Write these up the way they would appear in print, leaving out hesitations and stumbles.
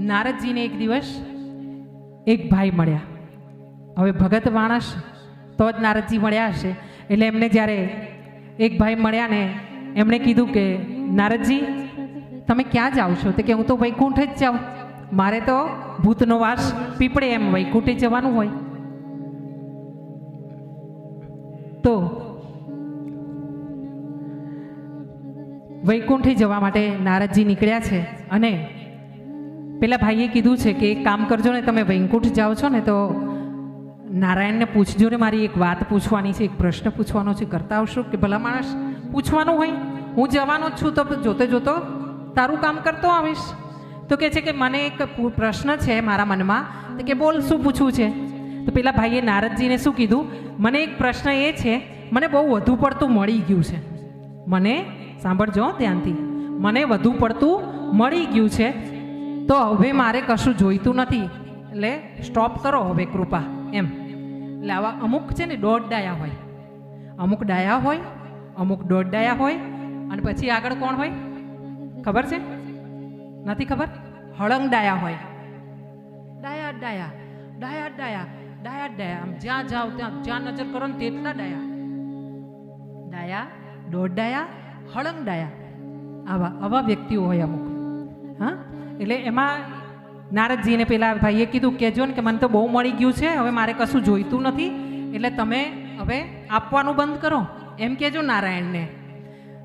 નારદજીને એક દિવસ એક ભાઈ મળ્યા. હવે ભગત માણસ તો જ નારદજી મળ્યા હશે. એટલે એમને જ્યારે એક ભાઈ મળ્યા ને એમણે કીધું કે નારદજી તમે ક્યાં જાઓ છો? તો કે હું તો વૈકુંઠ જ જાઉં, મારે તો ભૂતનો વાસ પીપળે, એમ વૈકુંઠે જવાનું હોય. તો વૈકુંઠે જવા માટે નારદજી નીકળ્યા છે. અને પેલા ભાઈએ કીધું છે કે એક કામ કરજો ને, તમે વૈકુંઠ જાઓ છો ને તો નારાયણને પૂછજો ને, મારી એક વાત પૂછવાની છે, એક પ્રશ્ન પૂછવાનો છે. કરતા આવશો કે ભલા માણસ પૂછવાનું હોય, હું જવાનો જ છું તો જોતે જોતો તારું કામ કરતો આવીશ. તો કહે છે કે મને એક પ્રશ્ન છે મારા મનમાં. તો કે બોલ, શું પૂછવું છે? તો પેલા ભાઈએ નારદજીને શું કીધું, મને એક પ્રશ્ન એ છે, મને બહુ વધુ પડતું મળી ગયું છે. મને, સાંભળજો ધ્યાનથી, મને વધુ પડતું મળી ગયું છે, તો હવે મારે કશું જોઈતું નથી, એટલે સ્ટોપ કરો હવે કૃપા, એમ. એટલે આવા અમુક છે ને દોઢ ડાયા હોય, અમુક ડાયા હોય, અમુક દોઢ ડાયા હોય, અને પછી આગળ કોણ હોય ખબર છે? નથી ખબર? હળંગ ડાયા હોય. ડાયા ડાયા ડાયા ડાયા ડાયા ડાયા, આમ જ્યાં જાઓ ત્યાં જ્યાં નજર કરો ને તેટલા ડાયા. ડાયા, દોઢ ડાયા, હળંગ ડાયા, આવા આવા વ્યક્તિઓ હોય અમુક. હા, એટલે એમાં નારદજીને પેલા ભાઈએ કીધું કહેજો ને કે મને તો બહુ મળી ગયું છે, હવે મારે કશું જોઈતું નથી, એટલે તમે હવે આપવાનું બંધ કરો, એમ કહેજો નારાયણને.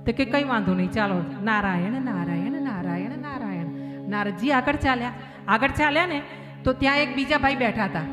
તો કે કંઈ વાંધો નહીં, ચાલો નારાયણ નારાયણ નારાયણ નારાયણ. નારદજી આગળ ચાલ્યા ને તો ત્યાં એક બીજા ભાઈ બેઠા હતા.